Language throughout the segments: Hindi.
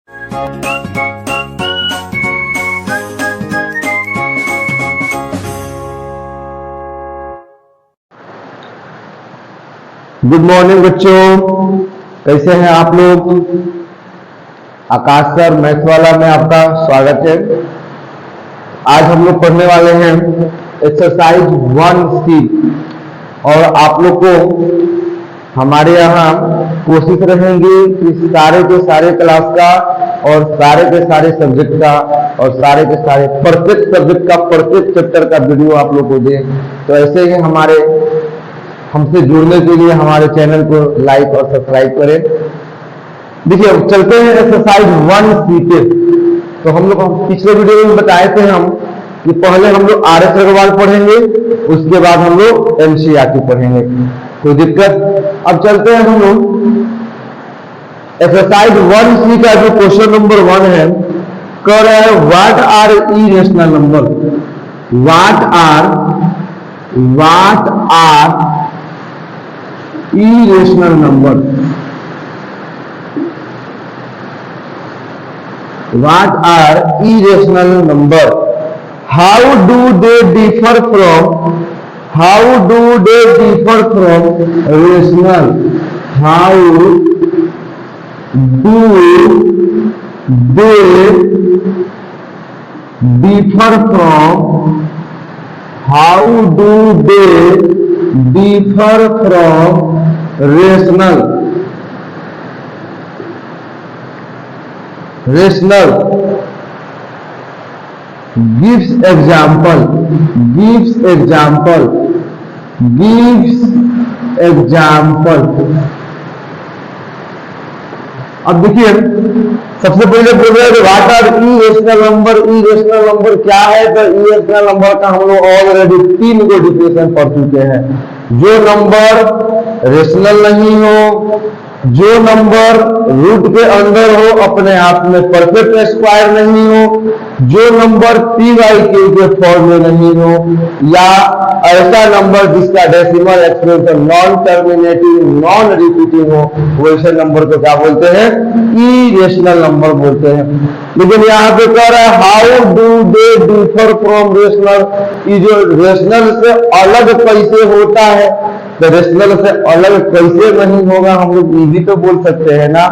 गुड मॉर्निंग बच्चों, कैसे हैं आप लोग। आकाश सर मैथ वाला में आपका स्वागत है। आज हम लोग पढ़ने वाले हैं एक्सरसाइज 1C और आप लोग को हमारे यहाँ कोशिश रहेंगी कि सारे के सारे क्लास का और सारे के सारे सब्जेक्ट का और सारे के सारे प्रत्येक सब्जेक्ट का प्रत्येक चैप्टर का वीडियो आप लोग को दें। तो ऐसे ही हमसे जुड़ने के लिए हमारे चैनल को लाइक और सब्सक्राइब करें। देखिए चलते हैं एक्सरसाइज 1C पे। तो हम लोग पिछले वीडियो में बताए थे कि पहले हम लोग RS अग्रवाल पढ़ेंगे, उसके बाद हम लोग NCERT पढ़ेंगे। कोई दिक्कत। अब चलते हैं हम लोग एक्सरसाइज 1C का जो क्वेश्चन नंबर 1 है, कह रहा है what are irrational number. What are irrational number. What are irrational number? How do they differ from rational? How do they differ from rational? Gives example. अब देखिए सबसे पहले बोल रहे हैं what are irrational number. Irrational number क्या है? तो इरेशनल नंबर का हम लोग ऑलरेडी 3 को डिफिनेशन पढ़ चुके हैं। जो नंबर रेशनल नहीं हो, जो नंबर रूट के अंदर हो, अपने आप में परफेक्ट स्क्वायर नहीं हो, जो नंबर PYQ के फॉर्म में नहीं हो, या ऐसा नंबर जिसका decimal expression non terminating non repeating हो, वैसे नंबर को क्या बोलते हैं? इरेशनल नंबर बोलते हैं। लेकिन यहाँ पे कह रहा है how do they differ from rational. ये जो रेशनल से अलग कैसे होता है? तो रेशनल से अलग कैसे नहीं होगा, हम लोग इजी तो बोल सकते हैं ना।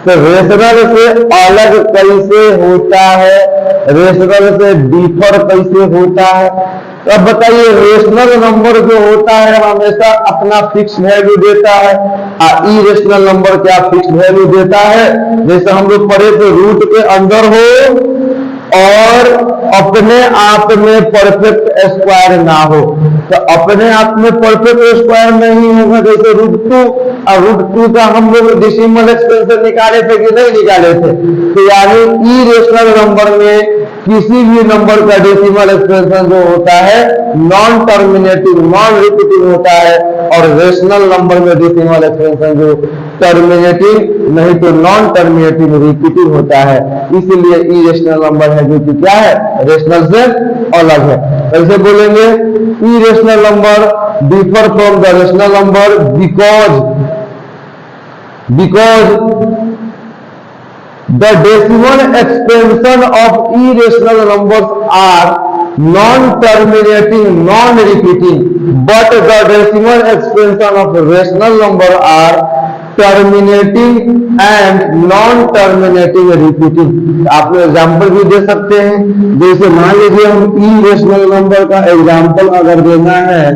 तो रेशनल से अलग कैसे होता है, रेशनल से डिफर कैसे होता है। तो अब बताइए, रेशनल नंबर जो होता है हमेशा अपना फिक्स वैल्यू देता है, और इरेशनल नंबर क्या फिक्स वैल्यू देता है? जैसे हम लोग पढ़े थे, रूट के अंदर हो और अपने आप में परफेक्ट स्क्वायर ना हो। तो अपने आप में परफेक्ट स्क्वायर नहीं होगा, जैसे √2, और √2 का हम लोग डेसिमल एक्सपेंशन निकाले थे कि नहीं निकाले थे। तो यानी इरेशनल नंबर में किसी भी नंबर का डेसिमल एक्सपेंशन जो होता है नॉन टर्मिनेटिंग नॉन रिपीटिंग होता है, और रेशनल नंबर में डेसिमल एक्सपेंशन जो टर्मिनेटिंग नहीं तो नॉन टर्मिनेटिंग रिपीटिंग होता है। इसलिए इरेशनल नंबर है जो कि क्या है? रेशनल से अलग है। कैसे बोलेंगे? Irrational number differ from the rational number because the decimal expansion of irrational numbers are non-terminating, non-repeating, but the decimal expansion of rational number are terminating and non-terminating, repeating। आप लोग एग्जाम्पल भी दे सकते हैं। जैसे मान लीजिए हम इरेशनल नंबर का एग्जाम्पल अगर देना है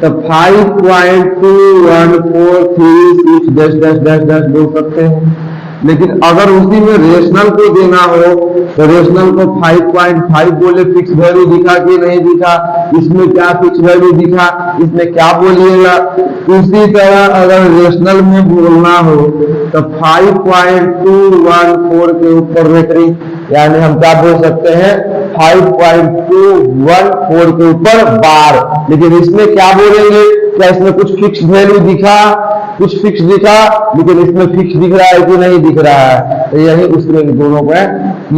तो 5.214366 बोल सकते हैं। लेकिन अगर उसी में रेशनल को देना हो तो रेशनल को 5.5 बोले, फिक्स वैल्यू दिखा कि नहीं दिखा, इसमें क्या फिक्स वैल्यू दिखा, इसमें क्या बोलिएगा। उसी तरह अगर रेशनल में बोलना हो तो 5.214 के ऊपर रेटरी, यानी हम क्या बोल सकते हैं? 5.214 के ऊपर बार। लेकिन इसमें क्या बोलेंगे? क्या इसमें कुछ फिक्स वैल्यू दिखा? कुछ फिक्स दिखा, लेकिन इसमें फिक्स दिख रहा है कि नहीं दिख रहा है। तो यही उसमें दोनों में,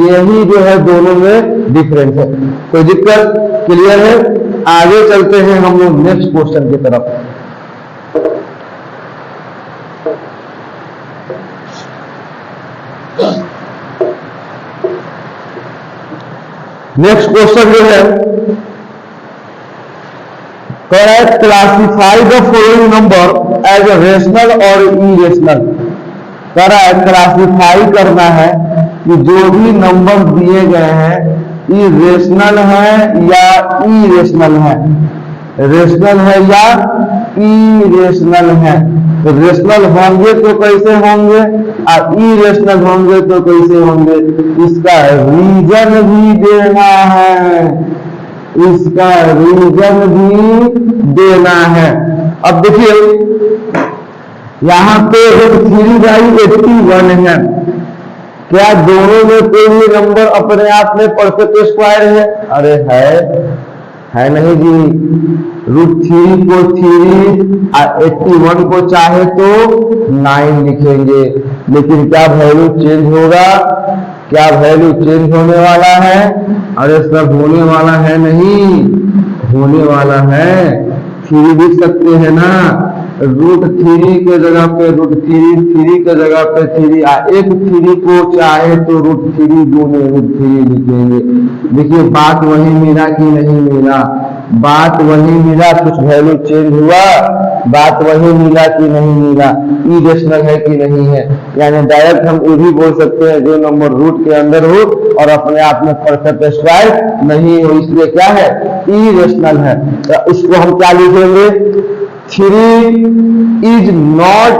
यही जो है दोनों में डिफरेंस है। कोई दिक्कत? क्लियर है? आगे चलते हैं हम लोग नेक्स्ट क्वेश्चन की तरफ। नेक्स्ट क्वेश्चन जो है, classify the following number as rational और इरेशनल। कह रहा है क्लासिफाई करना है कि जो भी नंबर दिए गए हैं ये रेशनल है या इरेशनल है, रेशनल है या इरेशनल है। तो रेशनल होंगे तो कैसे होंगे और इरेशनल होंगे तो कैसे होंगे, इसका रीजन भी देना है, इसका रीजन भी देना है। अब देखिए यहाँ पे 3/81 है, क्या दोनों में कोई भी नंबर अपने आप में परफेक्ट स्क्वायर है? अरे है नहीं जी। √3 को 3 और 81 को चाहे तो 9 लिखेंगे, लेकिन क्या वैल्यू चेंज होगा? क्या वैल्यू चेंज होने वाला है? अरे सब होने वाला है नहीं, होने वाला है। 3 लिख सकते हैं ना, √3 के जगह पे √3, 3 के जगह पे 3, एक 3 को चाहे तो √3 गुने √3 लिखेंगे। देखिए बात वही मिला कि नहीं मिला? बात वही मिला, कुछ वैल्यू चेंज हुआ, बात वही मिला कि नहीं मिला, इरेशनल है कि नहीं है। यानी डायरेक्ट हम ये भी बोल सकते हैं जो नंबर रूट के अंदर हो और अपने आप में परफेक्ट स्क्वायर नहीं हो, इसलिए क्या है? इरेशनल है। तो उसको हम क्या लिखेंगे? 3 is not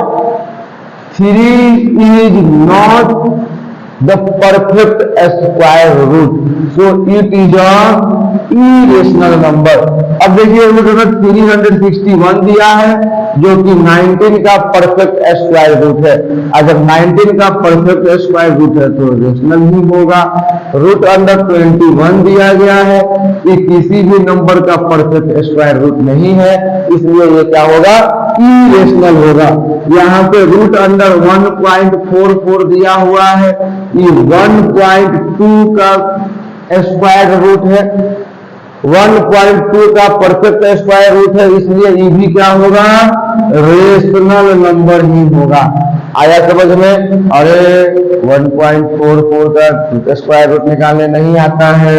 the perfect square root, so it is a irrational number। अब देखिए 361 दिया है जो कि 19 का परफेक्ट स्क्वायर रूट है। अगर 19 का परफेक्ट स्क्वायर रूट है तो रेशनल ही होगा। √21 दिया गया है, ये किसी भी नंबर का परफेक्ट स्क्वायर रूट नहीं है, इसलिए ये क्या होगा? इरेशनल होगा। यहाँ पे √1.44 दिया हुआ है, ये 1.2 का स्क्वायर रूट है, 1.2 का परफेक्ट स्क्वायर रूट है, इसलिए ये भी क्या होगा? रेशनल नंबर ही होगा। आया समझ में? अरे 1.44 का स्क्वायर रूट निकालने नहीं आता है,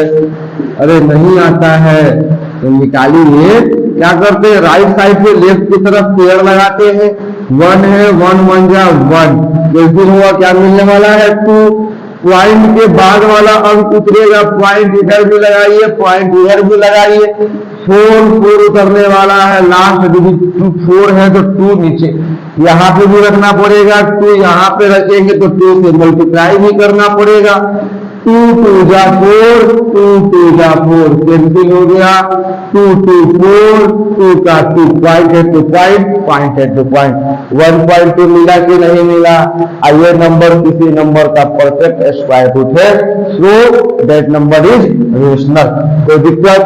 अरे नहीं आता है तो निकालिए। क्या करते हैं? राइट साइड पे लेफ्ट की तरफ पेयर लगाते हैं। 1 है, 1 1 जा 1, कैसे हुआ? क्या मिलने वाला है? 2। पॉइंट के बाद वाला अंक उतरेगा, पॉइंट इधर भी लगाइए, पॉइंट इधर भी लगाइए। 4 उतरने वाला है, लास्ट डिजिट 4 है तो 2 नीचे यहाँ पे भी रखना पड़ेगा, 2 यहाँ पे रखेंगे तो 2 से मल्टीप्लाई भी करना पड़ेगा। 2 2 जा 4, 2 2 जा 4, कैंसिल हो गया। 2 2 4, 2 का 2, पॉइंट है तो पॉइंट है तो पॉइंट। 1.2 मिला कि नहीं मिला? ये नंबर किसी नंबर का परफेक्ट स्क्वायर रूट है, so that number is rational. कोई दिक्कत?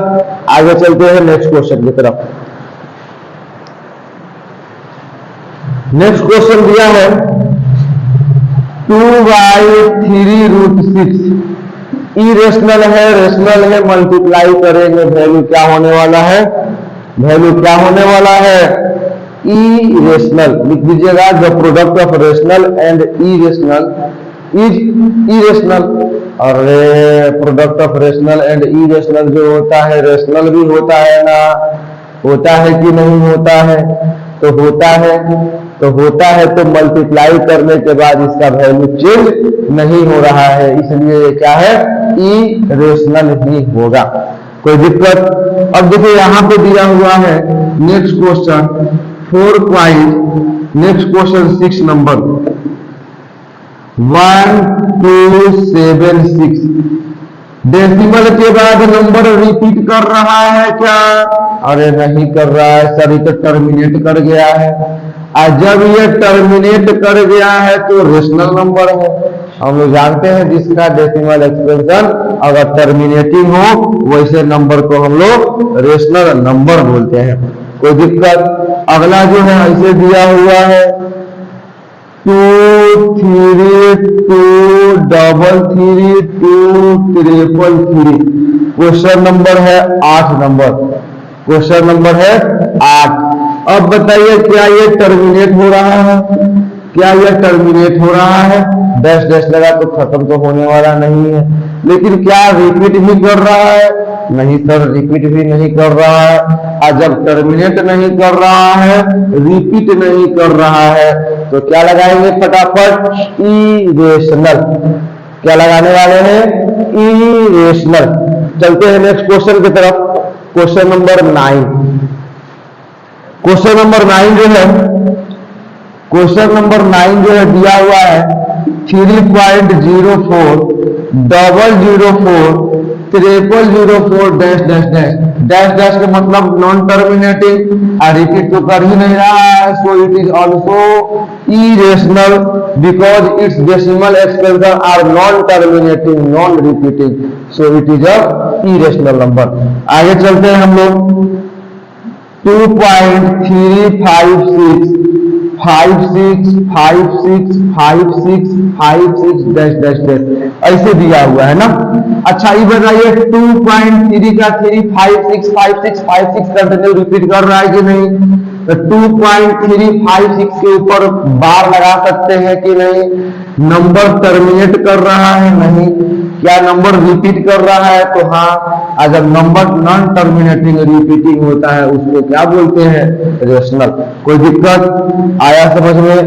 आगे चलते हैं नेक्स्ट क्वेश्चन की तरफ। नेक्स्ट क्वेश्चन दिया है 2/3√6, इरेशनल है, रेशनल है, मल्टीप्लाई करेंगे, वैल्यू क्या होने वाला है? वैल्यू क्या होने वाला है? इरेशनल। लिख दीजिएगा, the product of rational and irrational is irrational. और product of rational and irrational जो होता है, रेशनल भी होता है ना? होता है कि नहीं होता है? तो होता है, तो होता है तो मल्टीप्लाई करने के बाद इसका वैल्यू चेंज नहीं हो रहा है, इसलिए क्या है? इरेशनल ही होगा। कोई दिक्कत? अब देखिए यहाँ पे दिया हुआ है नेक्स्ट क्वेश्चन 6 नंबर 1276। डेसिमल के बाद नंबर रिपीट कर रहा है क्या? अरे नहीं कर रहा है सर, ये तो टर्मिनेट कर गया है। और जब ये टर्मिनेट कर गया है तो रेशनल नंबर है। हम लोग जानते हैं जिसका डेसिमल एक्सप्रेशन अगर टर्मिनेटिंग हो वैसे नंबर को हम लोग रेशनल नंबर बोलते हैं। कोई दिक्कत? अगला जो है ऐसे दिया हुआ है 2 3 2 3 2 3 क्वेश्चन नंबर है 8 नंबर, क्वेश्चन नंबर है 8। अब बताइए क्या ये टर्मिनेट हो रहा है? क्या ये टर्मिनेट हो रहा है? डैश डैश लगा तो खत्म तो होने वाला नहीं है, लेकिन क्या रिपीट भी कर रहा है? नहीं सर, रिपीट भी नहीं कर रहा है। और जब टर्मिनेट नहीं कर रहा है, रिपीट नहीं कर रहा है, तो क्या लगाएंगे फटाफट? इरेशनल। क्या लगाने वाले हैं? इरेशनल। चलते हैं नेक्स्ट क्वेश्चन की तरफ। Question number 9। क्वेश्चन नंबर 9 जो है, क्वेश्चन नंबर 9 जो है दिया हुआ है 3.04 004 0004 dash dash dash dash dash का मतलब नॉन टर्मिनेटिंग, और रिपीट तो कर ही नहीं रहा है, so it is also irrational because it's decimal expansion are non terminating non repeating, so it is a irrational number. आगे चलते हैं हम लोग। 2.356565656 डैश डैश डैश ऐसे दिया हुआ है ना। अच्छा ये बताइए 2.3 का 3565656 कंटिन्यू रिपीट कर रहा है कि नहीं? तो 2.356 के ऊपर बार लगा सकते हैं कि नहीं? नंबर टर्मिनेट कर रहा है? नहीं। क्या नंबर रिपीट कर रहा है? तो हाँ। अगर नंबर नॉन टर्मिनेटिंग रिपीटिंग होता है उसको क्या बोलते हैं? रेशनल। कोई दिक्कत आया समझ में?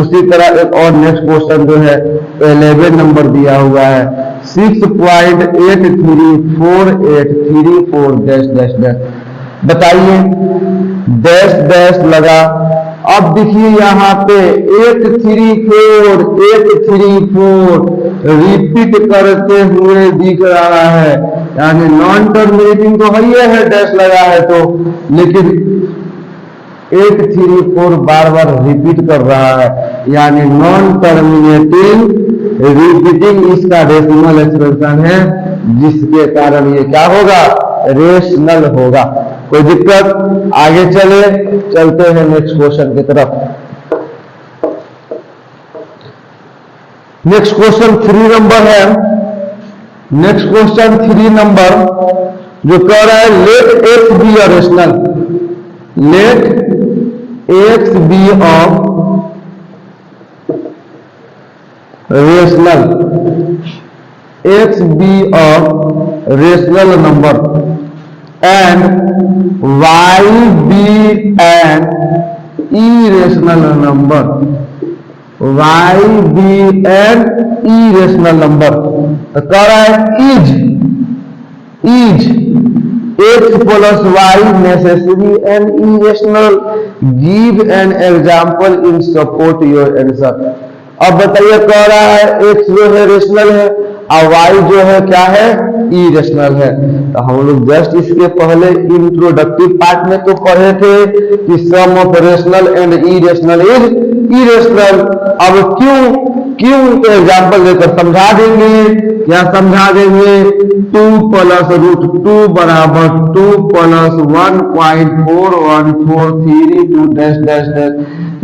उसी तरह एक और नेक्स्ट क्वेश्चन जो है 11 नंबर दिया हुआ है 6.834834 डैश डैश डैश। बताइए डैश डैश लगा। अब देखिए यहाँ पे 834 रिपीट करते हुए दिख रहा है, यानी नॉन टर्मिनेटिंग तो है डैश लगा है तो, लेकिन 834 बार बार रिपीट कर रहा है, यानी नॉन टर्मिनेटिंग रिपीटिंग इसका डेसिमल एक्सप्रेशन है, जिसके कारण ये क्या होगा? रेशनल होगा। कोई दिक्कत? आगे चलते हैं नेक्स्ट क्वेश्चन की तरफ। नेक्स्ट क्वेश्चन 3 नंबर है। नेक्स्ट क्वेश्चन 3 नंबर जो कह रहा है let x be a rational, let x be a rational, x be a rational number and y be an irrational number, y be an irrational number। तो कह रहा है is x plus y necessary and irrational, give an example in support your answer। अब बताइए, कह रहा है x जो है रेशनल है और y जो है क्या है? इरेशनल है। तो हम लोग जस्ट इसके पहले इंट्रोडक्टिव पार्ट में तो पढ़े थे कि sum of rational and irrational is irrational. अब क्यों एग्जांपल देकर समझा देंगे। क्या समझा देंगे? 2 + √2 बराबर 2 + 1.4143 डैश डैश डैश,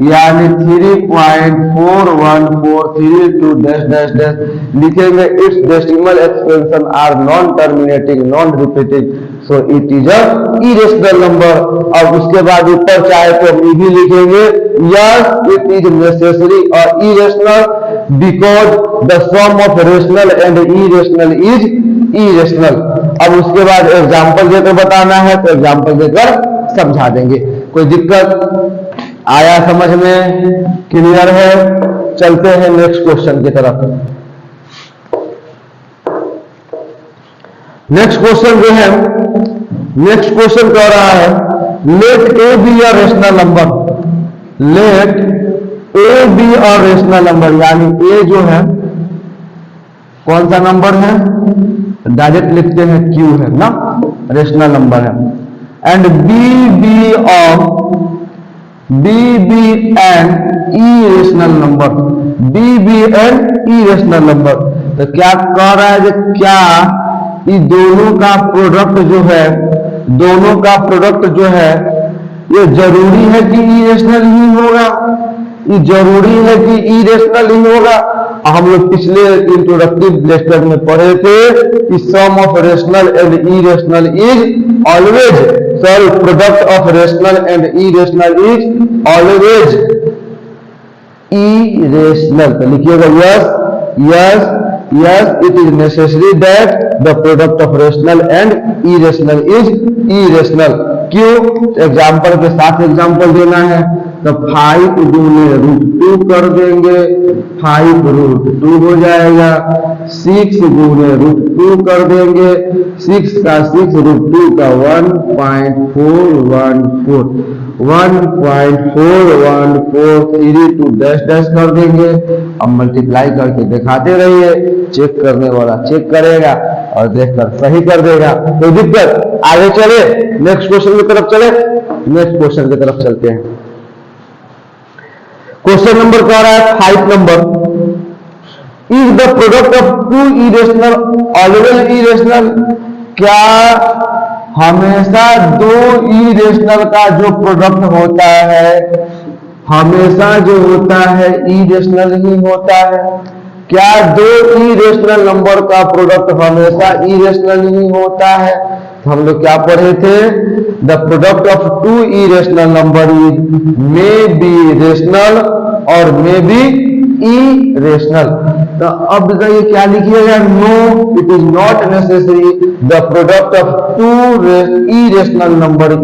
यानी 3.4142 डैश डैश डैश लिखेंगे। It's decimal expansion are non terminating non repeating, so it is a irrational number. और उसके बाद ऊपर चाहे तो हम ये भी लिखेंगे, यस इट इज नेसेसरी और irrational because the sum of rational and irrational is irrational. अब उसके बाद एग्जांपल देकर बताना है तो एग्जांपल देकर समझा देंगे। कोई दिक्कत आया समझ में? क्लियर है? चलते हैं नेक्स्ट क्वेश्चन की तरफ। नेक्स्ट क्वेश्चन जो है, नेक्स्ट क्वेश्चन कह रहा है let a be a rational number, let a be a rational number, यानी ए जो है कौन सा नंबर है? डायरेक्ट लिखते हैं क्यू है ना, रेशनल नंबर है। And b an irrational number, b an irrational number. तो क्या कह रहा है कि क्या ये दोनों का प्रोडक्ट जो है ये जरूरी है कि इरेशनल ही होगा? ये जरूरी है कि इरेशनल ही होगा? हम लोग पिछले इंट्रोडक्टिव लेक्चर में पढ़े थे कि sum of rational and irrational is always, sorry, product of rational and irrational is always irrational. तो लिखिएगा yes Yes, it is necessary that the product of rational and irrational is irrational. क्यों? एग्जाम्पल के साथ एग्जाम्पल देना है, तो 5 गुने √2 कर देंगे, 5√2 हो जाएगा। 6 गुने √2 कर देंगे, 6 का 6 √2 का 1.414, 1.414 3 to डैश डैश कर देंगे। अब मल्टीप्लाई करके दिखाते रहिए, चेक करने वाला चेक करेगा और देखकर सही कर देगा। कोई दिक्कत? आगे चले, नेक्स्ट क्वेश्चन की तरफ चले। नेक्स्ट क्वेश्चन की तरफ चलते हैं। क्वेश्चन नंबर क्या रहा है? 5 number, is the product of two irrational always irrational? क्या हमेशा दो इरेशनल का जो प्रोडक्ट होता है हमेशा जो होता है इरेशनल ही होता है? क्या दो इरेशनल नंबर का प्रोडक्ट हमेशा इरेशनल ही होता है? तो हम लोग क्या पढ़े थे? The product of two irrational number is may be rational और मे बी इरेशनल। तो अब ये क्या लिखिएगा? No, it is not necessary the product of two irrational number is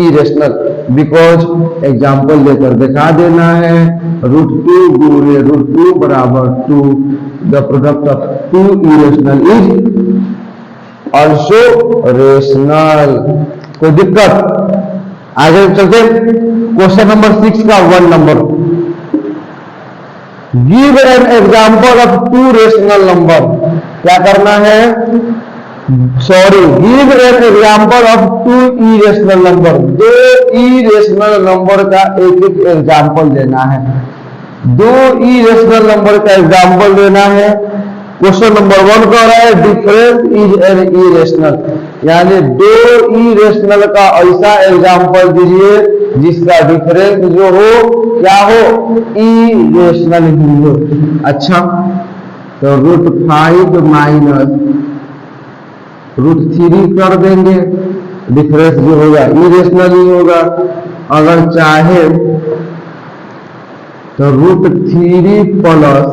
irrational, because example लेकर दिखा देना है। √2 गुणे √2 बराबर 2, the product of two irrational is also rational. कोई दिक्कत? आगे चलते क्वेश्चन नंबर 6 का 1 number, give an example of two rational number. क्या करना है? Sorry, give an example of two irrational number. दो इरेशनल नंबर का एक एक एग्जाम्पल देना है। दो इरेशनल नंबर का एग्जाम्पल देना है। क्वेश्चन नंबर 1 कह रहा है डिफरेंस इज एन इरेशनल, यानी दो इरेशनल का ऐसा एग्जाम्पल दीजिए जिसका डिफरेंस जो हो क्या हो? इरेशनल ही हो। अच्छा, तो √5 माइनस √3 कर देंगे, डिफरेंस जो होगा इरेशनल ही होगा। अगर चाहे तो √3 प्लस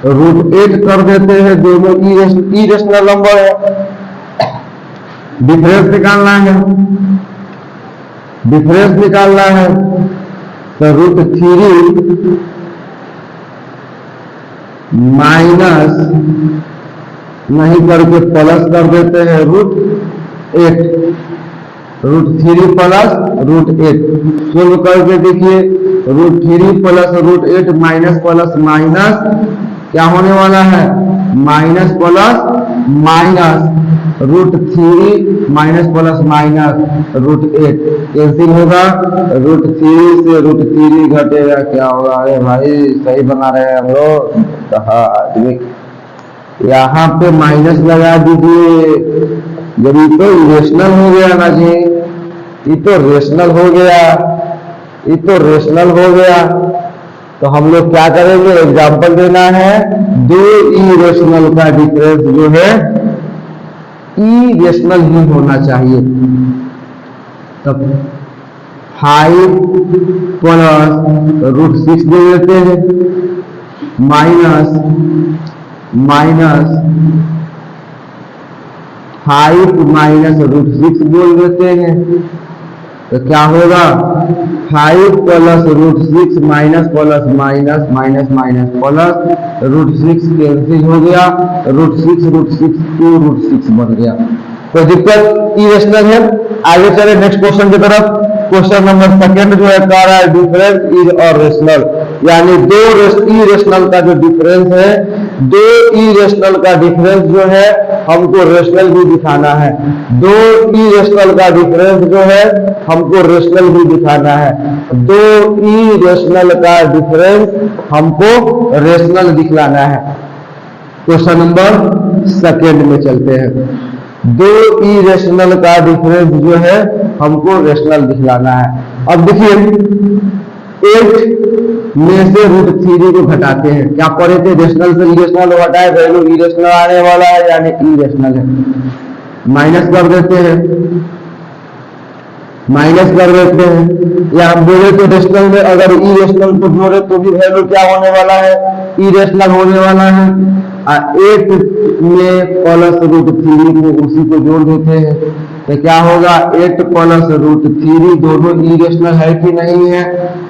√8 कर देते हैं, दोनों इरेशनल नंबर है। डिफरेंस निकालना है, डिफरेंस निकालना है, तो √3 माइनस नहीं करके प्लस कर देते हैं √8, √3 प्लस √8 सोल्व करके देखिए। √3 प्लस √8 माइनस प्लस माइनस क्या होने वाला है? Minus plus minus, √3 minus plus minus √8 cancel होगा। √3 से √3 घटेगा, क्या होगा? अरे भाई सही बना रहे हैं हम लोग। आदमी यहाँ पे माइनस लगा दीजिए, जब ये तो इरेशनल हो गया ना जी, ये तो रेशनल हो गया, ये तो रेशनल हो गया। तो हम लोग क्या करेंगे? एग्जाम्पल देना है। दो इरेशनल का डिफरेंस जो है इरेशनल ही होना चाहिए। तब 5 प्लस √6 दे देते हैं, माइनस 5 माइनस √6 बोल देते हैं, तो क्या होगा? 5 plus √6 minus plus minus minus minus plus √6 cancel हो गया, √6 2√6 बन गया। कोई दिक्कत? इरेशनल है। आगे चले नेक्स्ट क्वेश्चन की तरफ। क्वेश्चन नंबर 2 जो है कह रहा है डिफरेंस इज और रेशनल, यानी दो इरेशनल का जो डिफरेंस है, दो इरेशनल का डिफरेंस जो है हमको रेशनल भी दिखाना है। दो इरेशनल का डिफरेंस जो है हमको रेशनल भी दिखाना है। दो इरेशनल का डिफरेंस हमको रेशनल दिखलाना है। क्वेश्चन नंबर 2 में चलते हैं। दो इरेशनल का डिफरेंस जो है हमको रेशनल दिखलाना है। अब देखिए 8 में से √3 को घटाते हैं। क्या पढ़े थे? रेशनल से इरेशनल घटाए, वैल्यू इरेशनल आने वाला है, यानी इरेशनल है। माइनस कर देते हैं, माइनस कर देते हैं, या हम बोले तो रेशनल में अगर ई रेशनल को जोड़े तो भी वैल्यू क्या होने वाला है, ई रेशनल होने वाला है। 8 में +√3 को उसी को जोड़ देते हैं तो क्या होगा, 8 +√3 दोनों ई रेशनल है कि नहीं है,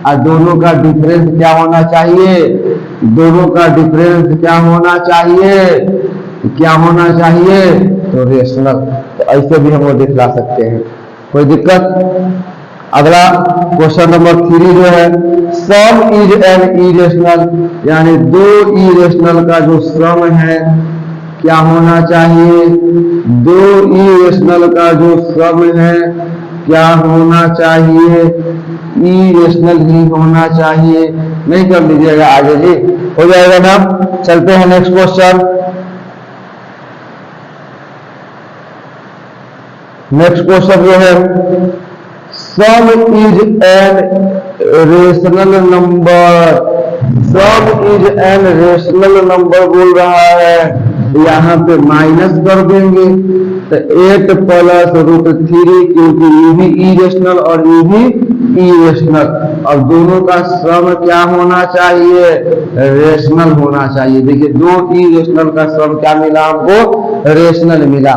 और दोनों का डिफरेंस क्या होना चाहिए, दोनों का डिफरेंस क्या होना चाहिए, क्या होना चाहिए, तो रेशनल। तो ऐसे भी हम वो दिखला सकते हैं, कोई दिक्कत। अगला क्वेश्चन नंबर 3 जो है, सम इज एन इरेशनल, यानी दो इरेशनल का जो सम है क्या होना चाहिए, दो इरेशनल का जो सम है क्या होना चाहिए, इरेशनल ही होना चाहिए। नहीं कर लीजिएगा आगे जी, हो जाएगा ना। चलते हैं नेक्स्ट क्वेश्चन। नेक्स्ट क्वेश्चन जो है, सम is an rational number, some is an rational number बोल रहा है, यहाँ पे माइनस कर देंगे तो 8 +√3, क्योंकि ये भी इरेशनल और ये भी इरेशनल, और दोनों का सम क्या होना चाहिए, रेशनल होना चाहिए। देखिए दो इरेशनल का सम क्या मिला हमको, रेशनल मिला।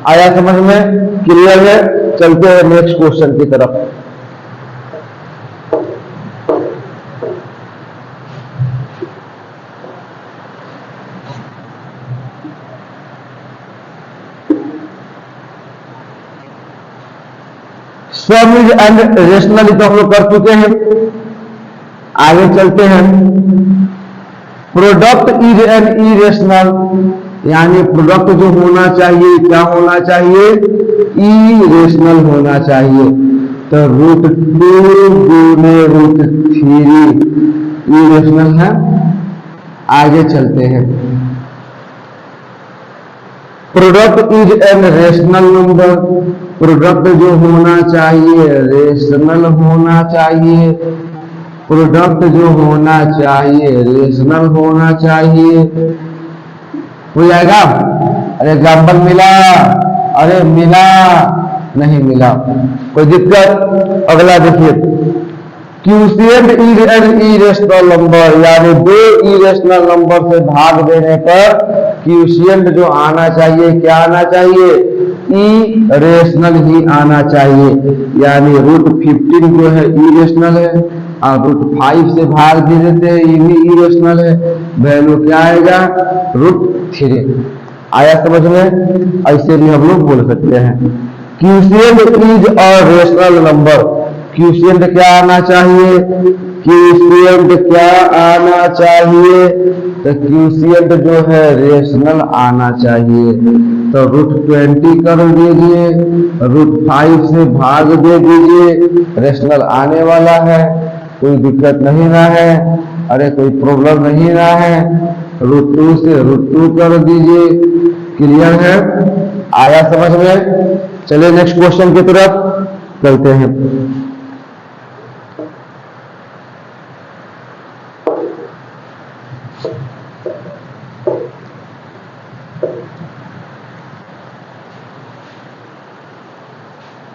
आया समझ में, क्लियर है। चलते हैं नेक्स्ट क्वेश्चन की तरफ। सम इज एंड रेशनल तो हम लोग कर चुके हैं, आगे चलते हैं। प्रोडक्ट इज एन इरेशनल, यानी प्रोडक्ट जो होना चाहिए क्या होना चाहिए, इरेशनल होना चाहिए। तो √2 गुने √3 इरेशनल है। आगे चलते हैं, product is an rational number, product जो होना चाहिए रेशनल होना चाहिए, प्रोडक्ट जो होना चाहिए रेशनल होना चाहिए। हो जाएगा। अरे एग्जाम्पल मिला, अरे मिला नहीं मिला, कोई दिक्कत। अगला देखिए, क्यूशिएंट इज एन इरेशनल नंबर, यानी दो इरेशनल नंबर से भाग देने पर क्यूशिएंट जो आना चाहिए क्या आना चाहिए, इरेशनल ही आना चाहिए। यानी √15 जो है इरेशनल है, और √5 से भाग दे देते हैं, ये भी इरेशनल है, वैल्यू क्या आएगा, √3। आया समझ में, ऐसे भी हम लोग बोल सकते हैं। क्यूशिएंट इज अ रेशनल नंबर, क्यूशिएंट क्या आना चाहिए, क्यूशिएंट क्या आना चाहिए, तो क्यूशिएंट जो है रेशनल आना चाहिए। तो √20 कर दीजिए, √5 से भाग दे दीजिए, रेशनल आने वाला है, कोई दिक्कत नहीं ना है, अरे कोई प्रॉब्लम नहीं ना है। √2 से √2 कर दीजिए, क्लियर है। आया समझ में। चलिए नेक्स्ट क्वेश्चन की तरफ चलते हैं।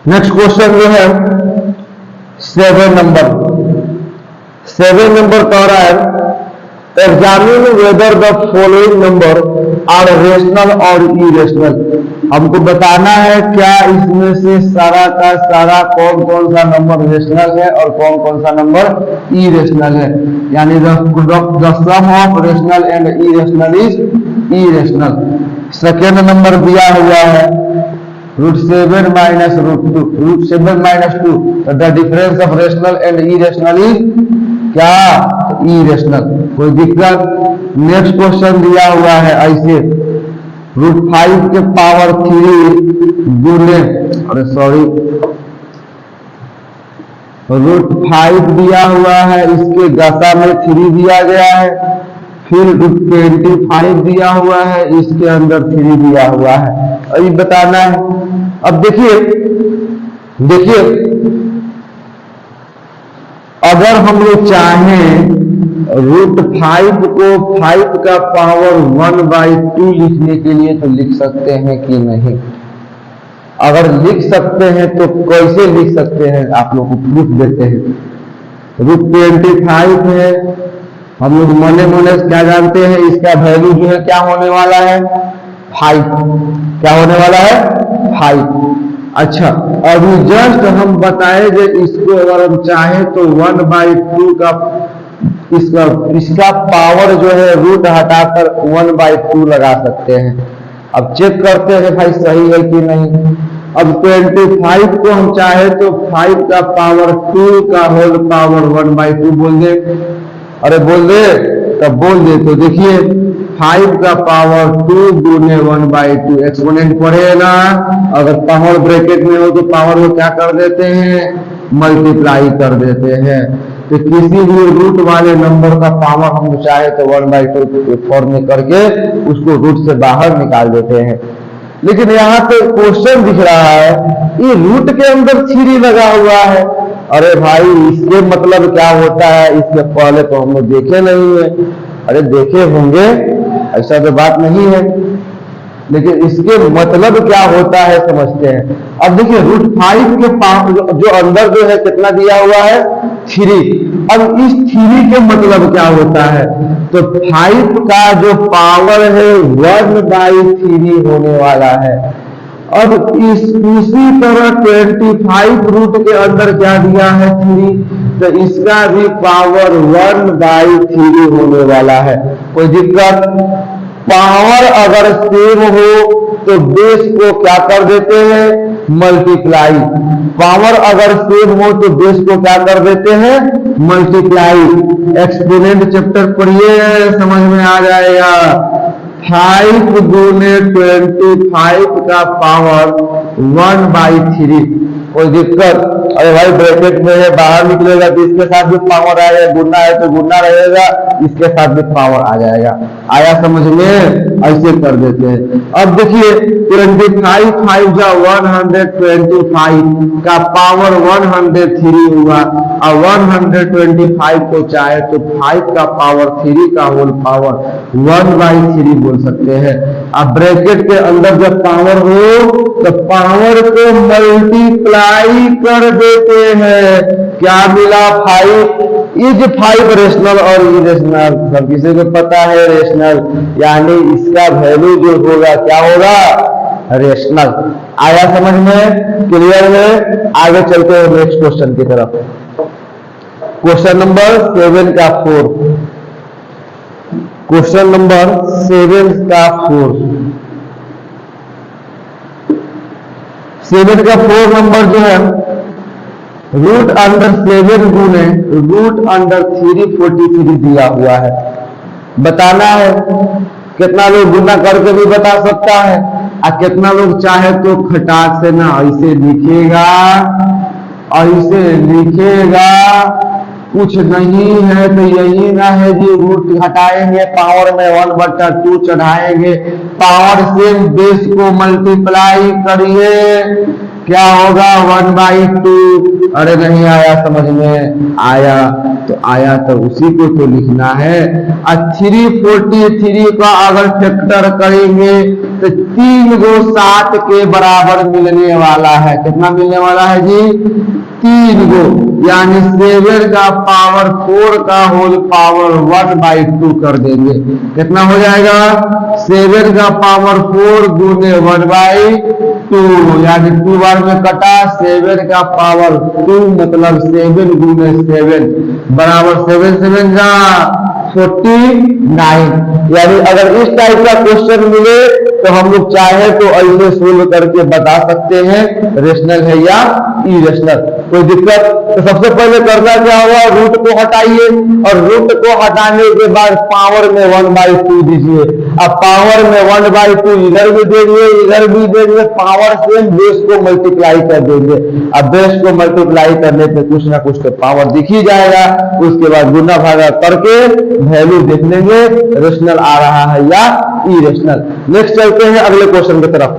नेक्स्ट क्वेश्चन जो है 7 नंबर, 7 नंबर कह रहा है, examine whether the following number are rational और इरेशनल। हमको बताना है क्या इसमें से सारा का सारा कौन कौन सा नंबर रेशनल है और कौन कौन सा नंबर इरेशनल है। यानी the sum of rational and irrational is irrational. Second number दिया हुआ है √7 - √2, √7 - 2, the difference of rational and irrational is क्या, इरेशनल। कोई दिक्कत। नेक्स्ट क्वेश्चन दिया हुआ है ऐसे, √5 के पावर 3 गुने, अरे सॉरी, √5 दिया हुआ है, इसके दशा में 3 दिया गया है, फिर √25 दिया हुआ है, इसके अंदर 3 दिया हुआ है, अभी बताना है। अब देखिए अगर हम लोग चाहें √5 को 5 का पावर 1/2 लिखने के लिए तो लिख सकते हैं कि नहीं, अगर लिख सकते हैं तो कैसे लिख सकते हैं, आप लोग को प्रूफ देते हैं। रूट 25 है, हम लोग मने मने क्या जानते हैं, इसका वैल्यू जो है क्या होने वाला है 5, क्या होने वाला है 5। अच्छा, अभी जस्ट हम बताए कि इसको अगर हम चाहें तो 1/2 का इसका पावर जो है रूट हटाकर 1/2 लगा सकते हैं। अब चेक करते हैं भाई सही है कि नहीं। अब 25 को हम चाहे तो 5 का पावर 2 का होल पावर 1/2 बोल दे। अरे बोल दे, तब बोल दे। तो देखिए 5 का पावर 2 गुने 1/2 एक्सपोनेंट पढ़े ना, अगर पावर ब्रैकेट में हो तो पावर को क्या कर देते हैं, मल्टीप्लाई कर देते हैं। तो किसी भी रूट वाले नंबर का पावर हम चाहे तो 1/2 फॉर्म में करके उसको रूट से बाहर निकाल देते हैं। लेकिन यहाँ पे क्वेश्चन दिख रहा है, ये रूट के अंदर 3 लगा हुआ है। अरे भाई इसके मतलब क्या होता है, इसके पहले तो हम लोग देखे नहीं है। अरे देखे होंगे, ऐसा तो बात नहीं है, लेकिन इसके मतलब क्या होता है समझते हैं। अब देखिए रूट 5 के जो अंदर जो है कितना दिया हुआ है 3। अब इस 3 के मतलब क्या होता है, तो 5 का जो पावर है 1/3 होने वाला है। अब इसी तरह 25 रूट के अंदर क्या दिया है 3, तो इसका भी पावर 1/3 होने वाला है। कोई दिक्कत? पावर अगर सेम हो तो बेस को क्या कर देते हैं, मल्टीप्लाई। पावर अगर सेम हो तो बेस को क्या कर देते हैं, मल्टीप्लाई। एक्सपोनेंट चैप्टर पढ़िए, समझ में आ जाएगा। 5 गुने 25 का पावर 1/3। कोई दिक्कत? अरे भाई ब्रैकेट में है, बाहर निकलेगा तो इसके साथ भी पावर आएगा, गुना है तो गुना रहेगा, इसके साथ भी पावर आ जाएगा। आया समझ में? ऐसे कर देते हैं। अब देखिए 25 5 जा 125 का पावर 103 हुआ। और 125 को चाहे तो 5 का पावर 3 का होल पावर 1/3 बोल सकते हैं। अब ब्रैकेट के अंदर जब पावर हो तो पावर को मल्टीप्लाई कर देते हैं। क्या मिला 5 इज 5 रेशनल और इरेशनल। सब किसी को पता है रेशनल, यानी इसका वैल्यू जो होगा क्या होगा, रेशनल। आया समझ में? क्लियर है? आगे चलते हैं नेक्स्ट क्वेश्चन की तरफ। क्वेश्चन नंबर 7 का 4। क्वेश्चन नंबर 7 का 4। 7 का 4 नंबर जो है रूट अंडर 7 गुने रूट अंडर 343 दिया हुआ है। बताना है। कितना लोग गुना करके भी बता सकता है, और कितना लोग चाहे तो खटाक से ना ऐसे लिखेगा, ऐसे लिखेगा। कुछ नहीं है तो यही ना है जी, रूट हटाएंगे, पावर में 1/2 चढ़ाएंगे, पावर से बेस को मल्टीप्लाई करिए, क्या होगा 1/2। अरे नहीं आया समझ में? आया तो आया तो उसी को तो लिखना है। और 343 का अगर फैक्टर करेंगे तो 3 गो 7 के बराबर मिलने वाला है। कितना मिलने वाला है जी? 3 गो, यानी 7 का पावर 4 का होल पावर 1/2 कर देंगे। कितना हो जाएगा? 7 का पावर 4 गुने 1/2, यानी 2 बार में कटा। 7 का पावर 2 मतलब 7 गुने 7 बराबर 7 7 जा 49। यानी अगर इस टाइप का क्वेश्चन मिले तो हम लोग चाहे तो ऐसे सोल्व करके बता सकते हैं रेशनल है या इरेशनल। कोई दिक्कत? तो सबसे पहले करना क्या होगा, रूट को हटाइए, और रूट को हटाने के बाद पावर में 1/2 दीजिए। अब पावर में 1/2 इधर भी देंगे, इधर भी देंगे, पावर से बेस को मल्टीप्लाई कर देंगे। अब बेस को मल्टीप्लाई करने पे कुछ ना कुछ तो पावर दिख ही जाएगा। उसके बाद गुना भागा करके वैल्यू देख लेंगे रेशनल आ रहा है या इरेशनल। नेक्स्ट चलते हैं अगले क्वेश्चन की तरफ।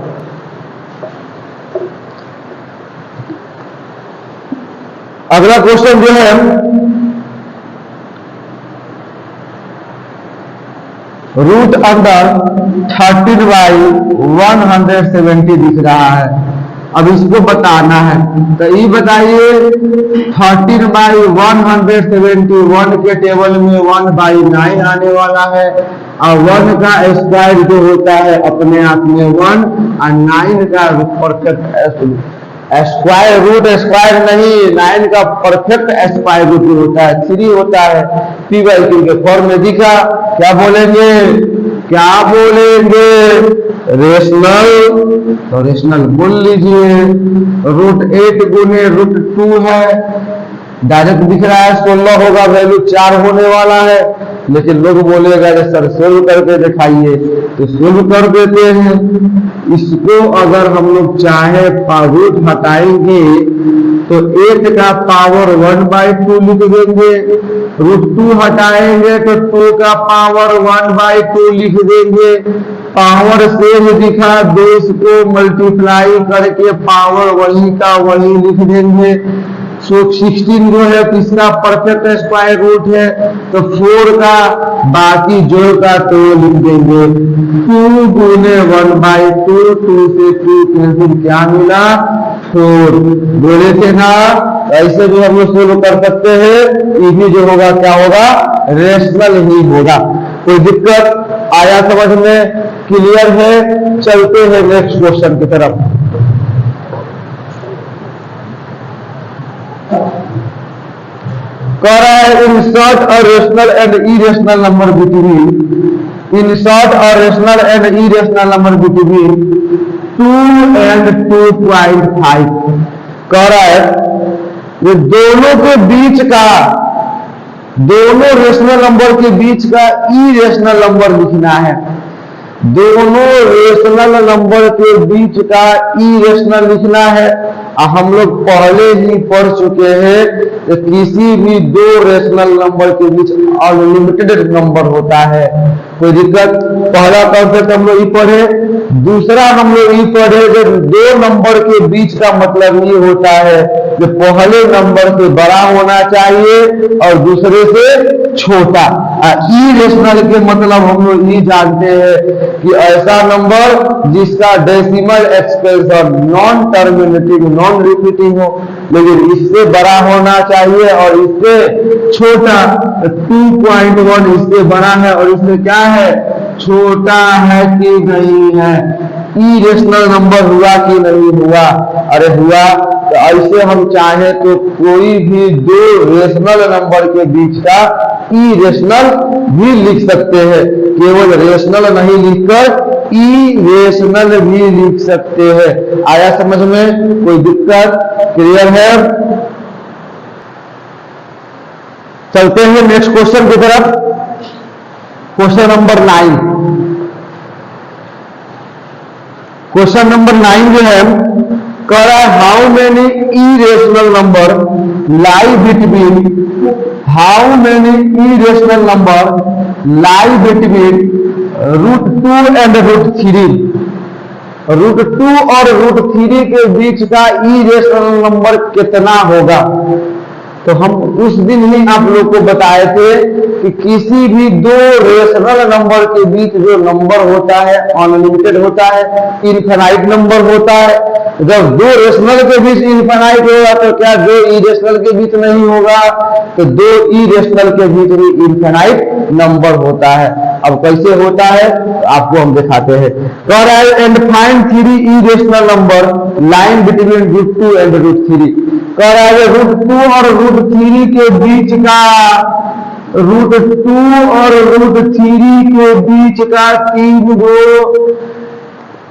अगला क्वेश्चन जो है रूट अंडर 13/170 दिख रहा है। अब इसको बताना है, तो ये बताइए 13/171 के टेबल में 1/9 आने वाला है, और 1 का स्क्वायर जो होता है अपने आप में 1, और 9 का परफेक्ट स्क्वायर रूट, स्क्वायर नहीं, 9 का परफेक्ट स्क्वायर रूट होता है 3 होता है। P/Q के फॉर्म में दिखा, क्या बोलेंगे, क्या बोलेंगे, रेशनल, तो रेशनल बोल लीजिए। √8 गुने √2 है, डायरेक्ट दिख रहा है 16 होगा, वैल्यू 4 होने वाला है, लेकिन लोग बोलेगा कि सर सोल्व करके दिखाइए, तो सोल्व कर देते हैं। इसको अगर हम लोग चाहे रूट हटाएंगे तो 8 का पावर 1/2 लिख देंगे, √2 हटाएंगे तो 2 का पावर 1/2 लिख देंगे, पावर सेम दिखा, 2 को मल्टीप्लाई करके पावर वही का वही लिख देंगे। 16 जो है किसका परफेक्ट स्क्वायर रूट है, तो 4 का बाकी जोड़ का 2 लिख देंगे। 2 गुने 1/2, 2 से 2 कैंसिल, क्या मिला 4। बोले थे ना, ऐसे भी हम लोग सोल्व कर सकते हैं, ये भी जो होगा क्या होगा, रेशनल ही होगा। कोई दिक्कत आया समझ में, क्लियर है? चलते हैं नेक्स्ट क्वेश्चन की तरफ। कह रहा है insert a rational and irrational number between, insert a rational and irrational number between 2 and 2.5। कह रहा है ये दोनों के बीच का, दोनों रेशनल नंबर के बीच का इरेशनल नंबर लिखना है। दोनों रेशनल नंबर के बीच का इरेशनल लिखना है। हम लोग पहले ही पढ़ चुके हैं कि किसी भी 2 रेशनल नंबर के बीच अनलिमिटेड नंबर होता है। कोई दिक्कत? पहला कॉन्सेप्ट हम लोग ये पढ़े, दूसरा हम लोग ये पढ़े कि 2 नंबर के बीच का मतलब ये होता है कि पहले नंबर से बड़ा होना चाहिए और दूसरे से छोटा। इरेशनल के मतलब हम लोग ये जानते हैं कि ऐसा नंबर जिसका decimal expression non terminating, non repeating हो, लेकिन इससे बड़ा होना चाहिए और इससे छोटा। 2.1 इससे बड़ा है और इसमें क्या है, छोटा है कि नहीं है, इरेशनल नंबर हुआ कि नहीं हुआ? अरे हुआ। तो ऐसे हम चाहे तो कोई भी 2 रेशनल नंबर के बीच का इरेशनल भी लिख सकते हैं, केवल रेशनल नहीं लिखकर इरेशनल भी लिख सकते हैं। आया समझ में? कोई दिक्कत? क्लियर है? चलते हैं नेक्स्ट क्वेश्चन की तरफ। Question number 9। क्वेश्चन नंबर 9 जो है, कह रहा है how many irrational number lie between, how many irrational number lie between √2 and √3। √2 और √3 के बीच का इरेशनल नंबर कितना होगा? तो हम उस दिन ही आप लोग को बताए थे कि किसी भी 2 रेशनल नंबर के बीच जो नंबर होता है अनलिमिटेड होता है, इनफाइनाइट नंबर होता है। जब 2 रेशनल के बीच इनफाइनाइट होगा तो क्या 2 इरेशनल के बीच नहीं होगा? तो 2 इरेशनल के बीच भी इनफाइनाइट नंबर होता है। अब कैसे होता है आपको हम दिखाते हैं। कह रहा है and find 3 irrational number line between √2 and √3। कह रहा है √2 और √3 के बीच का, √2 और √3 के बीच का 3 गो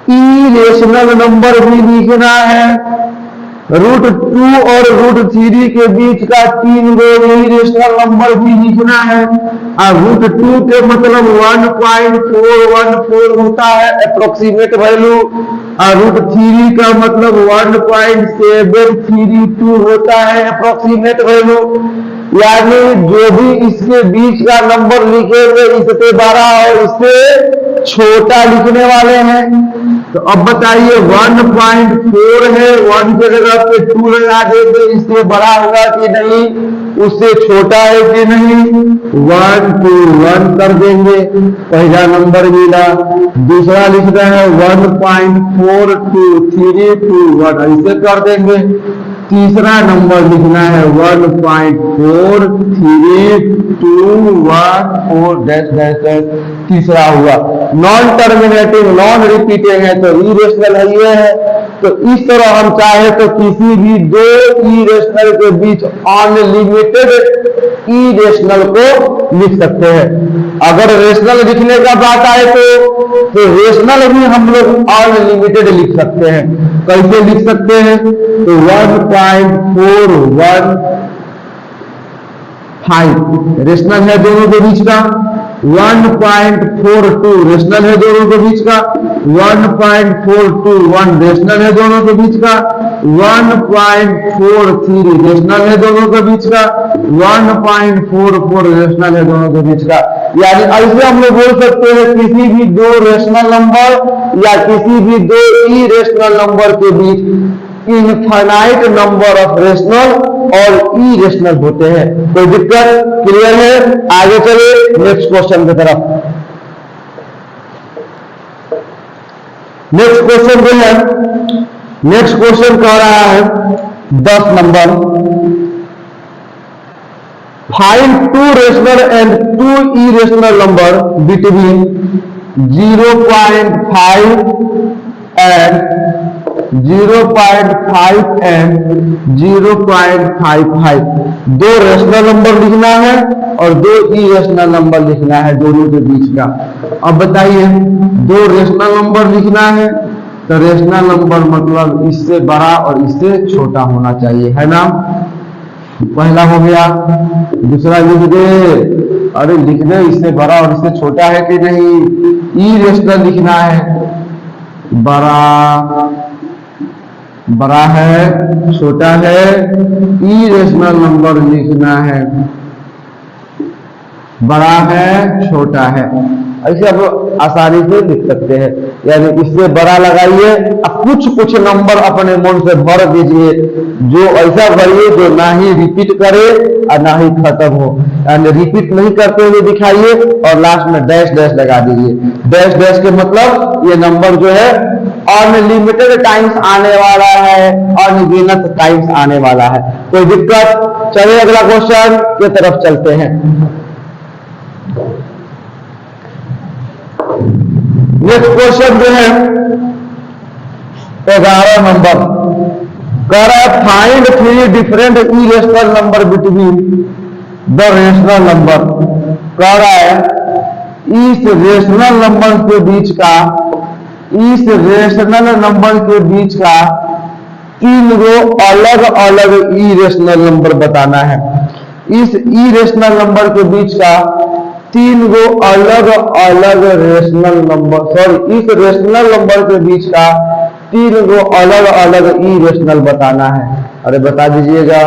इरेशनल नंबर भी लिखना है। √2 और √3 के बीच का 3 गो इरेशनल नंबर भी लिखना है। √2 के मतलब 1.414 होता है अप्रोक्सीमेट वैल्यू, और √3 का मतलब 1.732 होता है अप्रोक्सीमेट वैल्यू। यानी जो भी इसके बीच का नंबर लिखेंगे इससे बड़ा और इससे छोटा लिखने वाले हैं। तो अब बताइए 1.4 है, 1 की जगह पे 2 लगा देंगे, इससे बड़ा होगा कि नहीं, उससे छोटा है कि नहीं, 1 2 1 कर देंगे, पहला नंबर मिला। दूसरा लिखना है 1.4232 ऐसे कर देंगे। तीसरा नंबर लिखना है 1.4321 डैश डैश डैश, तीसरा हुआ। नॉन टर्मिनेटिंग नॉन रिपीटिंग है तो इरेशनल है ये है। तो इस तरह हम चाहे तो किसी भी दो इरेशनल के बीच अनलिमिटेड इरेशनल को लिख सकते हैं। अगर रेशनल लिखने का बात आए तो रेशनल भी हम लोग अनलिमिटेड लिख सकते हैं। कैसे लिख सकते हैं? तो 1.415 रेशनल है दोनों के बीच का, 1.42 रेशनल है दोनों के बीच का, 1.421 रेशनल है दोनों के बीच का, 1.43 रेशनल है दोनों के बीच का, 1.44 रेशनल है दोनों के बीच का। यानी ऐसे हम लोग बोल सकते हैं किसी भी दो रेशनल नंबर या किसी भी दो इरेशनल नंबर के बीच इनफाइनाइट नंबर ऑफ रेशनल और इरेशनल होते हैं। कोई दिक्कत? क्लियर है? आगे चले नेक्स्ट क्वेश्चन की तरफ। नेक्स्ट क्वेश्चन जो है, नेक्स्ट क्वेश्चन कह रहा है 10 number, find 2 rational and 2 irrational number between 0.5 and 0.55। दो रेशनल नंबर लिखना है और दो इरेशनल नंबर लिखना है दोनों के बीच का। अब बताइए, दो रेशनल नंबर लिखना है तो रेशनल नंबर मतलब इससे बड़ा और इससे छोटा होना चाहिए, है ना। पहला हो गया, दूसरा लिख दे, अरे लिख दे इससे बड़ा और इससे छोटा है कि नहीं। इरेशनल लिखना है, बड़ा है छोटा है, इरेशनल नंबर लिखना है, बड़ा है छोटा है। ऐसे आप आसानी से लिख सकते हैं। यानी इससे बड़ा लगाइए, कुछ नंबर अपने मन से भर दीजिए, जो ऐसा भरिए जो ना ही रिपीट करे और ना ही खत्म हो। यानी रिपीट नहीं करते हुए दिखाइए और लास्ट में डैश डैश लगा दीजिए। डैश डैश के मतलब ये नंबर जो है अनलिमिटेड टाइम्स आने वाला है, अनगिनत टाइम्स आने वाला है। कोई दिक्कत? चलिए अगला क्वेश्चन की तरफ चलते हैं। नेक्स्ट क्वेश्चन जो है 11 नंबर कह रहा है, find 3 different irrational number between the rational number. कह रहा है इस रेशनल नंबर के बीच का, इस रेशनल नंबर के बीच का 3 गो अलग अलग इरेशनल नंबर बताना है। इस इरेशनल नंबर के बीच का 3 गो अलग अलग रेशनल नंबर, इस रेशनल नंबर के बीच का 3 गो अलग अलग इरेशनल बताना है। अरे बता दीजिएगा।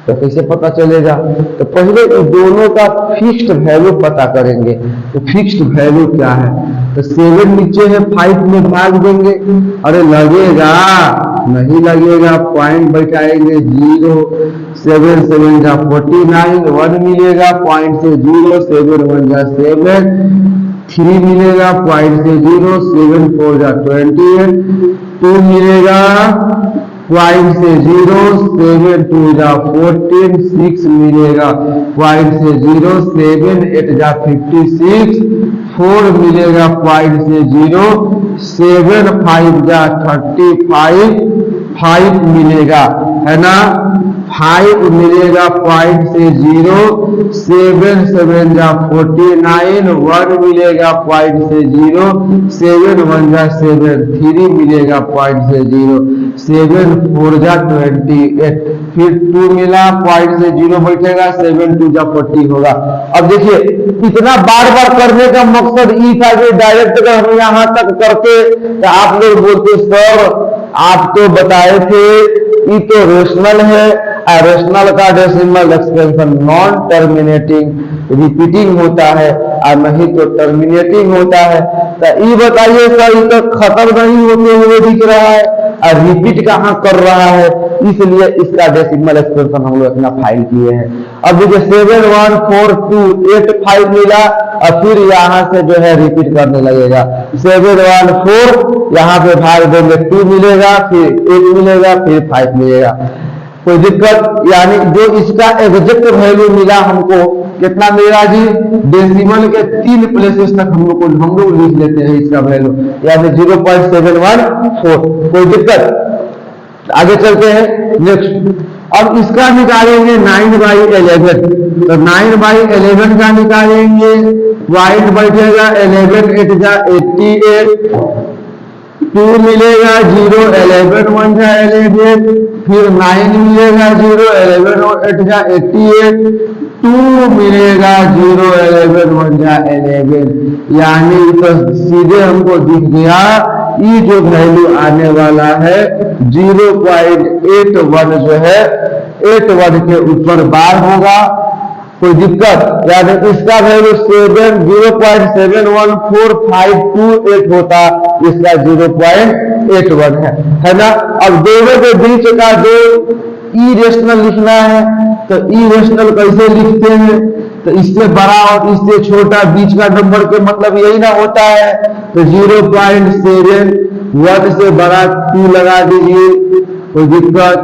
तो कैसे पता चलेगा? तो पहले इन दोनों का फिक्स्ड वैल्यू पता करेंगे। तो फिक्स्ड वैल्यू क्या है? तो 7 नीचे है, 5 में भाग देंगे। अरे लगेगा? नहीं लगेगा, पॉइंट बैठाएंगे 0, 7 7 जा 49, 1 मिलेगा पॉइंट से 0, 7 1 जा 7, 3 मिलेगा पॉइंट से 0, 7 4 जा 28, 2 मिलेगा पॉइंट से 0, 7 2 जा 14, 6 मिलेगा पॉइंट से 0, 7 8 जा 56, 4 मिलेगा पॉइंट से 0, 7 5 जा 35, 5 मिलेगा, है ना। 5 मिलेगा पॉइंट से 0, 7 7 जा 49, 1 मिलेगा पॉइंट से 0, 7 1 जा 7, 3 मिलेगा पॉइंट से 0, 7 4 जा 28, फिर 2 मिला पॉइंट से 0 बैठेगा, 7 2 जा 40 होगा। अब देखिए इतना बार बार करने का मकसद ये था कि डायरेक्ट अगर हम यहाँ तक करते तो आप लोग बोलते सर आप तो बताए थे ई तो रेशनल है, और रेशनल का decimal expansion non terminating repeating होता है और नहीं तो टर्मिनेटिंग होता है। तो ये बताइए सर, ये तो खत्म नहीं होते हुए दिख रहा है और रिपीट कहाँ कर रहा है, इसलिए इसका डेसिमल एक्सपेंशन हम लोग इतना फाइल किए हैं। अब देखिए 71428 मिला और फिर यहाँ से जो है रिपीट करने लगेगा। 714 यहाँ पे भाग देंगे 2 मिलेगा, फिर 8 मिलेगा, फिर 5 मिलेगा। कोई दिक्कत, यानी जो इसका एग्जैक्ट वैल्यू मिला हमको कितना मिलेगा जी, डेसिमल के 3 प्लेसेस तक हम लोग लिख लेते हैं इसका वैल्यू, यानी 0.714। कोई दिक्कत, आगे चलते हैं नेक्स्ट। अब इसका निकालेंगे 9/11, तो 9/11 का निकालेंगे, वाइट बैठेगा 11 8 जा 88, 2 मिलेगा 0, 11 1 जा 11, फिर 9 मिलेगा 0, 11 8 जा 88, 2 मिलेगा 0, 11 1 जा 11, यानी तो सीधे हमको दिख गया ये जो वैल्यू आने वाला है 0.81 जो है 81 के ऊपर बार होगा। कोई दिक्कत, यानी इसका वैल्यू 0.71458 होता, इसका 0.81 है ना। अब दोनों के बीच का दो इरेशनल लिखना है, तो इरेशनल कैसे लिखते हैं, तो इससे बड़ा और इससे छोटा बीच का नंबर के मतलब यही ना होता है। तो 0.7 से बड़ा 2 लगा दीजिए, कोई दिक्कत,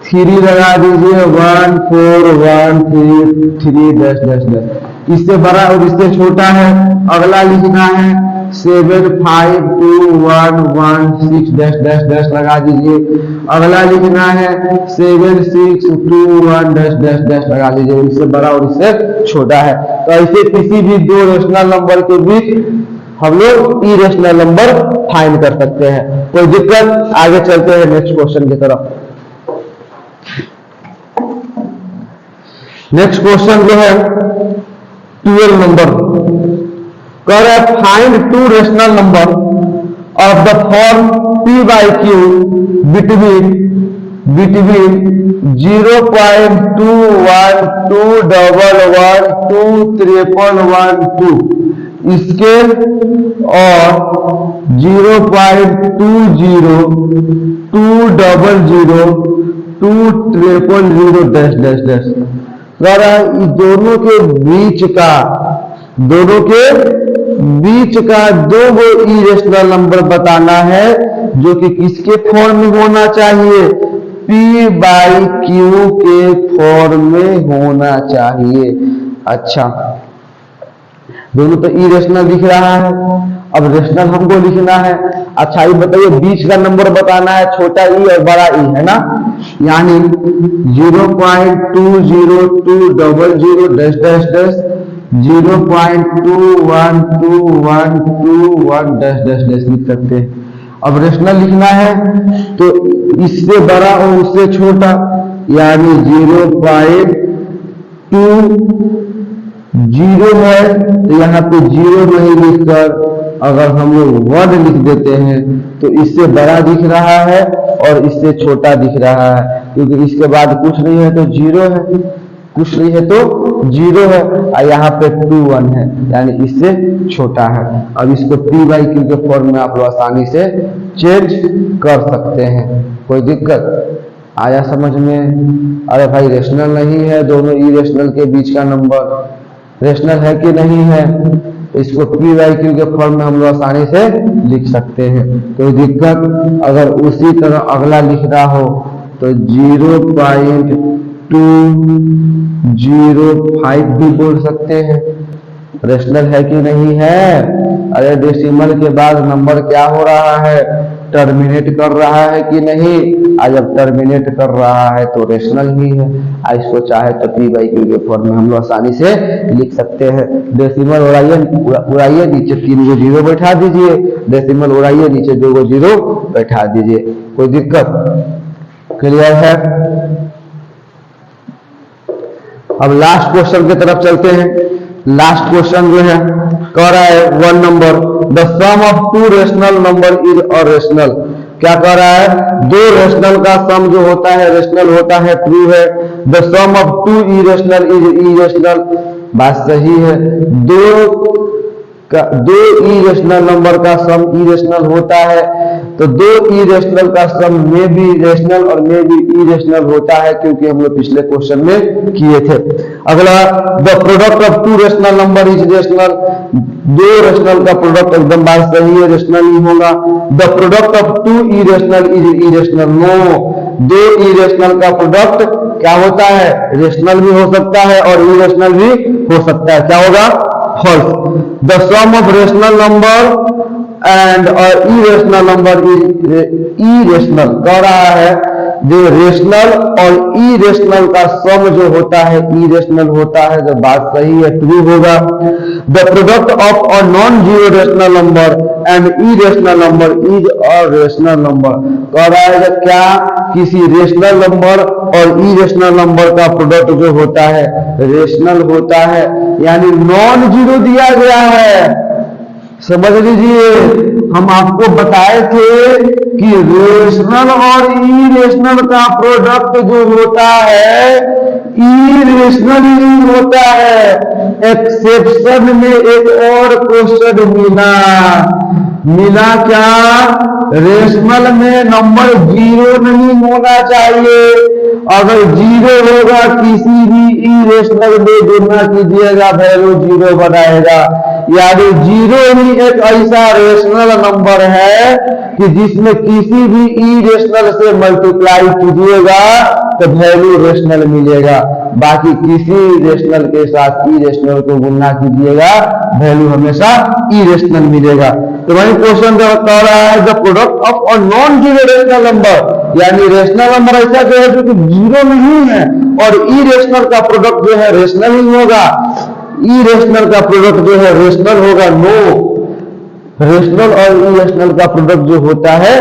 3 लगा दीजिए, 1 4 1 3 3 डैश डैश डैश, इससे बड़ा और इससे छोटा है। अगला लिखना है 7 5 2 1 1 6 डैश डैश डैश लगा दीजिए। अगला लिखना है 7 6 2 1 डैश डैश डैश लगा दीजिए, इससे बड़ा और इससे छोटा है। तो ऐसे किसी भी दो रेशनल नंबर के बीच हम लोग इरेशनल नंबर फाइंड कर सकते हैं। कोई दिक्कत, आगे चलते हैं नेक्स्ट क्वेश्चन की तरफ। नेक्स्ट क्वेश्चन जो है 12 नंबर कर find 2 rational number of the form p/q between 0.21211231112 इसके और 0.202002000 डैश डैश डैश। दोनों के बीच का दो गो इरेशनल नंबर बताना है जो कि किसके फॉर्म में होना चाहिए, p/q के फॉर्म में होना चाहिए। अच्छा, दोनों तो इरेशनल दिख रहा है, अब रेशनल हमको लिखना है। अच्छा ये बताइए बीच का नंबर बताना है, छोटा ई और बड़ा ई है ना, यानी 0.20200 dash dash dash 0.212121 dash dash dash लिख सकते हैं। अब रेशनल लिखना है तो इससे बड़ा और उससे छोटा, यानी 0.20 है तो यहाँ पे 0 नहीं लिखकर अगर हम लोग 1 लिख देते हैं तो इससे बड़ा दिख रहा है और इससे छोटा दिख रहा है, क्योंकि इसके बाद कुछ नहीं है तो 0 है, कुछ नहीं है तो 0 है, और यहाँ पे 2 1 है यानी इससे छोटा है। अब इसको p/q के फॉर्म में आप लोग आसानी से चेंज कर सकते हैं। कोई दिक्कत आया समझ में? अरे भाई रेशनल नहीं है, दोनों इरेशनल के बीच का नंबर रेशनल है कि नहीं है, इसको p/q के फॉर्म में हम लोग आसानी से लिख सकते हैं। कोई दिक्कत, अगर उसी तरह अगला लिखना हो तो 0.205 भी बोल सकते हैं। रेशनल है कि नहीं है? अरे डेसिमल के बाद नंबर क्या हो रहा है, टर्मिनेट कर रहा है कि नहीं? आज जब टर्मिनेट कर रहा है तो रेशनल ही है। इसको चाहे तो p/q के फॉर्म में हम लोग आसानी से लिख सकते हैं। डेसिमल उड़ाइए, नीचे 3 गो 0 बैठा दीजिए, डेसिमल उड़ाइए, नीचे 2 गो 0 बैठा दीजिए। कोई दिक्कत? क्लियर है? अब लास्ट क्वेश्चन की तरफ चलते हैं। लास्ट क्वेश्चन जो है कह रहा है 1 number, the sum of 2 rational number is a rational. क्या कह रहा है, दो रेशनल का सम जो होता है रेशनल होता है, ट्रू है। The sum of two irrational is irrational, बात सही है। दो इरेशनल नंबर का सम इरेशनल होता है, तो दो इरेशनल का सम में भी रेशनल और में भी इरेशनल होता है, क्योंकि हम लोग पिछले क्वेश्चन में किए थे। अगला, the product of two rational number is rational, दो रेशनल का प्रोडक्ट एकदम बात सही है, रेशनल ही होगा। The product of two irrational is irrational, no, दो इरेशनल का प्रोडक्ट क्या होता है, रेशनल भी हो सकता है और इरेशनल भी हो सकता है, क्या होगा, false. The sum of rational number and irrational number is irrational, कह रहा है जो रेशनल और इरेशनल का सम जो होता है इरेशनल होता है, जो बात सही है, ट्रू होगा। The product of a non zero rational number and irrational number is a rational number, कह रहा है कि क्या किसी रेशनल नंबर और इरेशनल नंबर का प्रोडक्ट जो होता है रेशनल होता है, यानी नॉन जीरो दिया गया है। समझ लीजिए, हम आपको बताए थे कि रेशनल और इरेशनल का प्रोडक्ट जो होता है इरेशनल ही होता है। एक्सेप्शन में एक और क्वेश्चन मिला क्या, रेशनल में नंबर जीरो नहीं होना चाहिए, अगर जीरो होगा किसी भी इरेशनल में गुणा कीजिएगा वैल्यू जीरो बनाएगा, यानी जीरो ही एक ऐसा रेशनल नंबर है कि जिसमें किसी भी इरेशनल से मल्टीप्लाई कीजिएगा तो वैल्यू रेशनल मिलेगा, बाकी किसी रेशनल के साथ इरेशनल को गुणा कीजिएगा वैल्यू हमेशा इरेशनल मिलेगा। तो वही क्वेश्चन कह रहा है the product of a non zero rational number, यानी रेशनल नंबर ऐसा जो है जो कि जीरो नहीं है और इरेशनल का प्रोडक्ट जो है रेशनल ही होगा, इरेशनल का प्रोडक्ट जो है रेशनल होगा, नो, रेशनल और इरेशनल का प्रोडक्ट जो होता है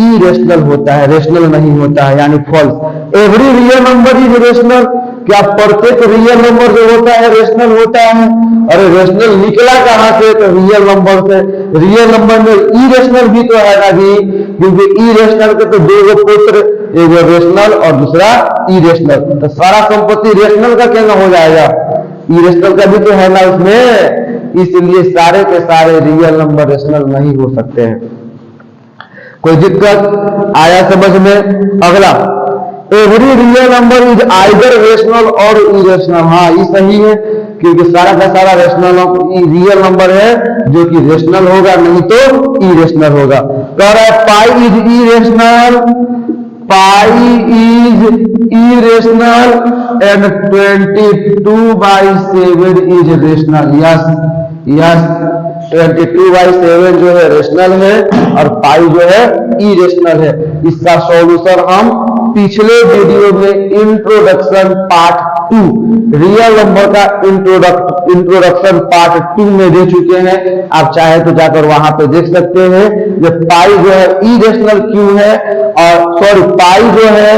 इरेशनल होता है, रेशनल नहीं होता है, यानी false. Every real number is rational, क्या प्रत्येक रियल नंबर जो होता है रेशनल होता है? अरे रेशनल निकला कहां से, तो रियल नंबर से। रियल नंबर में इरेशनल भी तो है ना जी, क्योंकि इरेशनल के तो दो पुत्र, एक रेशनल और दूसरा इरेशनल, तो सारा संपत्ति रेशनल का क्या हो जाएगा, इरेशनल का भी तो है ना उसमें, इसलिए सारे के सारे रियल नंबर रेशनल नहीं हो सकते हैं। कोई दिक्कत आया समझ में? अगला, every real number is either rational और इरेशनल, हाँ ये सही है, क्योंकि सारा का सारा रेशनल रियल नंबर है जो कि रेशनल होगा, नहीं तो इरेशनल होगा। कह रहा है pi is irrational, pi is irrational and 22/7 is rational, yes yes, 22/7 जो है रेशनल है और पाई जो है इरेशनल है। इसका सॉल्यूशन हम पिछले वीडियो में इंट्रोडक्शन पार्ट 2 रियल नंबर का इंट्रोडक्शन पार्ट 2 में दे चुके हैं, आप चाहे तो जाकर वहां पे देख सकते हैं। ये पाई जो है इरेशनल क्यों है, और सॉरी पाई जो है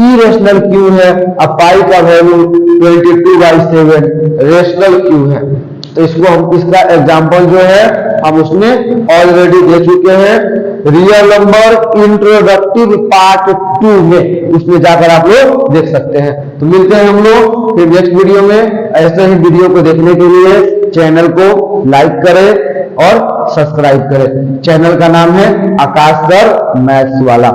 इरेशनल क्यों है, और पाई का वैल्यू 22/7 रेशनल क्यों है। तो इसको हम, इसका एग्जाम्पल जो है हम उसमें ऑलरेडी दे चुके हैं रियल नंबर इंट्रोडक्टिव पार्ट 2 में, उसमें जाकर आप लोग देख सकते हैं। तो मिलते हैं हम लोग फिर नेक्स्ट वीडियो में। ऐसे ही वीडियो को देखने के लिए चैनल को लाइक करें और सब्सक्राइब करें। चैनल का नाम है आकाश सर मैथ्स वाला।